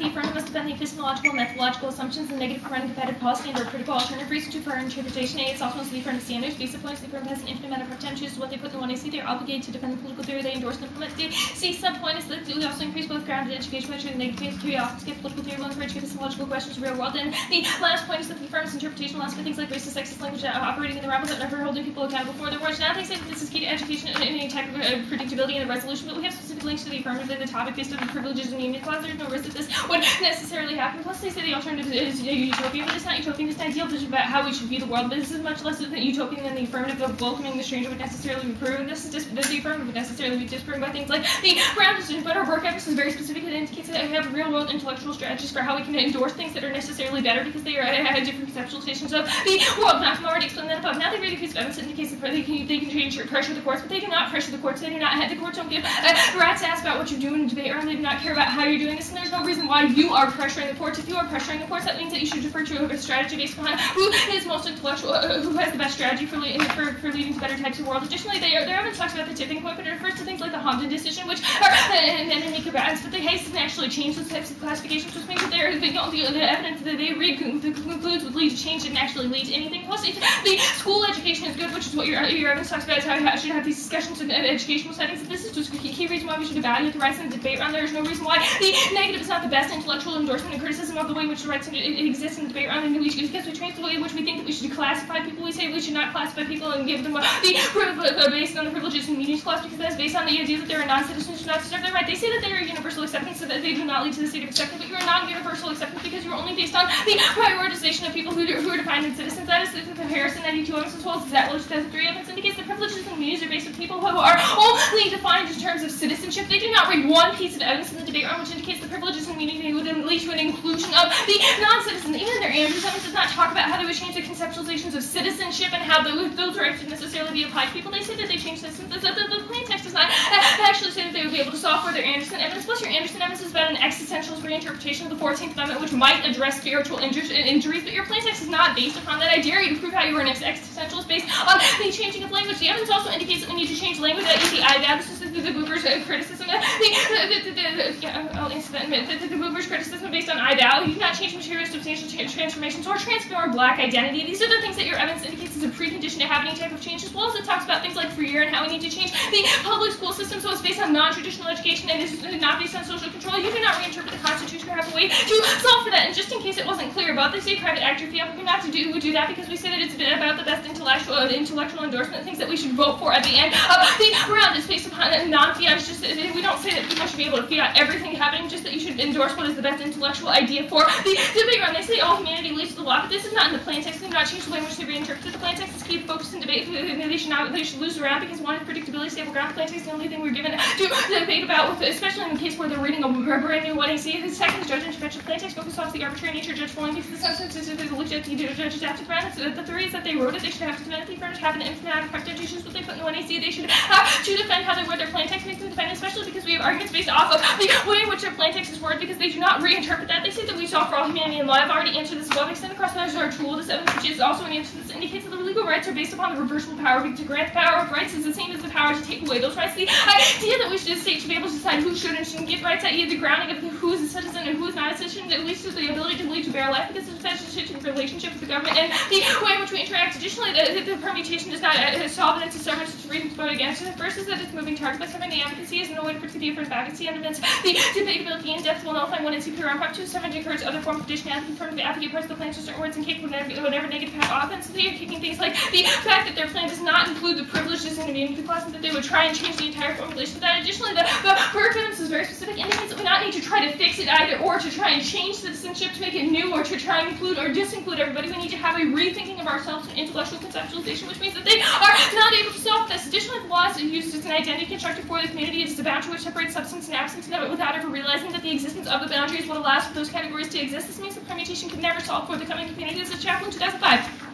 the affirmative must defend the epistemological and methodological assumptions and negative current competitive policy and or critical alternative reason to prior interpretation. A, it's also the affirmative standards. Basic points, the affirmative has an infinite amount of prep time chooses what they put in the one AC. They're obligated to defend the political theory they endorse and implement. C, sub-point is that we also increase both grounded education, which are negative theory, often skip political theory, will encourage epistemological questions of real world. And the last point is that the affirmative interpretation will ask for things like racist, sexist language operating in the realm without never holding people accountable for their words. Now they say that this is key to education and any type of predictability and resolution, but we have specific links to the affirmative in the topic based on the privileges and union clause. There's no risk that this would necessarily happen. Plus, they say the alternative is utopia, but it's not utopian. It's not ideal. This is about how we should view the world, but this is much less utopian than the affirmative of welcoming the stranger would necessarily be proven. This is just the affirmative would necessarily be disproven by things like the ground decision. But our work ethics is very specific. It indicates that we have real-world intellectual strategies for how we can endorse things that are necessarily better because they are at different conceptual stations of the world. Now, I've already explained that above. Now they read a piece of evidence that indicates that they can change or pressure the courts, but they do not pressure the courts. They do not. The courts don't give a rat's ass about what you're doing in debate, or they do not care about how you're doing this, and there's no reason why you are pressuring the courts. If you are pressuring the courts, that means that you should defer to a strategy based upon who is most intellectual, who has the best strategy for leading to better types of world. Additionally, their evidence talks about the tipping point, but it refers to things like the Hamdan decision, which are and make a balance, but they hasten to actually change those types of classifications, which means that the evidence that they read concludes would lead to change and actually lead to anything. Plus, if the school education is good, which is what your evidence talks about, is how you should have these discussions in educational settings. This is just a key reason why we should evaluate the rights and debate round. There's no reason why the negative is not the best intellectual endorsement and criticism of the way in which the rights exist in the debate round, and because we change the way in which we think that we should classify people. We say we should not classify people and give them the based on the privileges and immunities clause, because that's based on the idea that they're a non-citizen should not deserve their right. They say that they are universal acceptance, so that they do not lead to the state of acceptance, but you're a non-universal acceptance because you're only based on the prioritization of people who are defined as citizens. That is the comparison 92 evidence as well as that 2003 evidence indicates that privileges and immunities are based on people who are only defined in terms of citizenship. They do not read one piece of evidence in the debate round which indicates that privileges and immunity would lead to an inclusion of the non-citizens. Even in their Andrews evidence does not talk about how they would change the conceptualizations of citizenship and how those rights would necessarily be applied to people. They say that they change this. The plain text does not actually say that they would be able to solve for their Anderson evidence. Plus, your Anderson evidence is about an existentialist reinterpretation of the 14th Amendment, which might address spiritual injuries, but your plain text is not based upon that. I dare you to prove how you are an existentialist based on the changing of language. The evidence also indicates that we need to change language. That is the IDAB. This is the Buber's criticism. I'll answer that in a minute. The Buber's criticism based on IDAL. You cannot change material substantial transformations or transform black identity. These are the things that your evidence indicates is a precondition to have any type of change, as well as it talks about things like free year and how we need to change the public school system so it's based on non-traditional education and is not based on social control. You cannot reinterpret the Constitution or have a way to solve for that. And just in case it wasn't clear about, they say private actor fee. We're not to do that because we say that it's been about the best intellectual endorsement, things that we should vote for at the end of the round. It's based upon non-fiat. It's just we don't say that people should be able to fiat everything happening, just that you should endorse what is the best intellectual idea for the debate round. They say, oh, humanity leads to the law, but this is not in the plain text. They do not change the way in which they reinterpret it. The plain text is key to focus in debate. They should lose around because one is predictability, stable ground. The plain text is the only thing we're given to debate about, especially in the case where they're reading a brand new 1AC. The second is judge intervention. The plain text focuses on the arbitrary nature of judge falling because the substance is they looked at the judge's after ground. The theory is that they wrote it. They should have to defend it. The affirmative have an infinite amount of practitioners, but they put in the 1AC. They should have to defend how they word their plain text, make them defend, especially because we have arguments based off of the way in which their plain text is worded because they do not reinterpret that. They say that we solve for all humanity and law. I've already answered this above. Extend across measures are a tool. This evidence, which is also an answer, this indicates that the legal rights are based upon the reversible power. To grant the power of rights is the same as the power to take away those rights. The idea that we should, the state should be able to decide who should and shouldn't get rights, i.e. the grounding of who is a citizen and who is not a citizen, at least is the ability to lead to bear life because it's a relationship with the government and the way in which we interact. Additionally, the permutation does not solve it. It's a servant to reason to vote against it. First is that it's moving target, but having the advocacy is no way to predict the affirmative advocacy and events. The debatability in depth will nullify one in superior on Prop 2. 7 encourages other forms of addition and affirmative advocate parts of the plan to certain words and capable of whatever negative path offense. So they are keeping things like the fact that their plan does not include the privileges and immunity clause and that they would try and change the entire formulation of that. Additionally, the Burke evidence is very specific, indicates that we not need to try to fix it either or to try and change citizenship to make it new or to try and include or disinclude everybody. We need to have a rethinking of ourselves and intellectual conceptualization, which means that they are not able to solve this. Additionally, the law is used as an identity constructor for the community. It is the boundary which separates substance and absence of it without ever realizing that the existence of the boundary is what allows for those categories to exist. This means that permutation can never solve for the coming community. This is Chaplin 2005.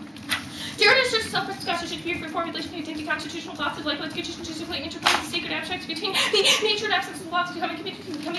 Derrida's just self-discussion should be a free formulation of the constitutional thoughts of likewise constitutionally interplay the sacred abstracts between the nature and absence of laws becoming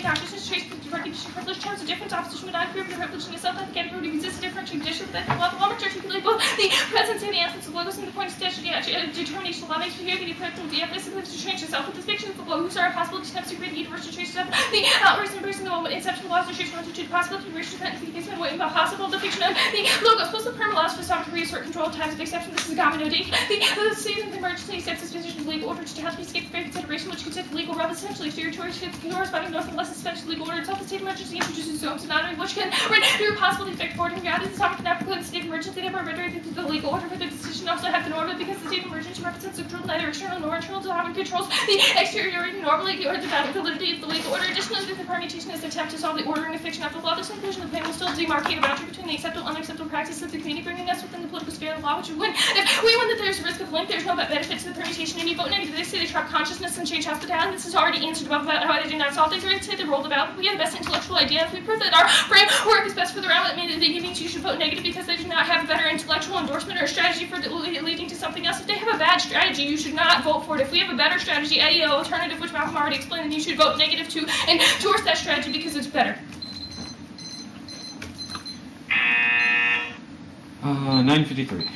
consciousness, trace the recognition privilege terms of difference, opposition with non-privilege, privilege in itself, that the category exists a different condition that the law articulate both the presence and the absence of logos and the point of determination of law makes clear the approach of the emphasis to change itself with this fiction of logos are possible attempts to create the universe to trace itself. The outburst and embracing the inception of laws and trace to the possibility of reaching the case and what possible the fiction of the logos plus the perma laws for some degree assert control times of exception. This is a domino date. The state of the emergency accepts this position of legal order to help escape fair consideration, which consists legal realm essentially territory to the corresponding north and less suspension legal order itself. The state of emergency introduces its own synonymy, which can render possible the effect of order. Reality, the sovereign cannot preclude the state of emergency, therefore rendering the legal order for the decision also have the norm, because the state of emergency represents the control neither external nor internal. The sovereign controls the exterior normally or the validity of the legal order. Additionally, the permutation is an attempt to solve the ordering of fiction after law. This inclusion of the plan will still demarcate a boundary between the acceptable and unacceptable practice of the community, bringing us within the political sphere of law, which would win. If we win that there's a risk of link, there's no benefit to the permutation, and you vote negative. They say they trap consciousness and change hospitality. This is already answered above about how they do not solve things. They say they rolled about. We have the best intellectual idea. If we prove that our framework is best for the realm, it means you should vote negative because they do not have a better intellectual endorsement or a strategy for leading to something else. If they have a bad strategy, you should not vote for it. If we have a better strategy, a alternative, which Malcolm already explained, then you should vote negative to endorse that strategy because it's better. 953.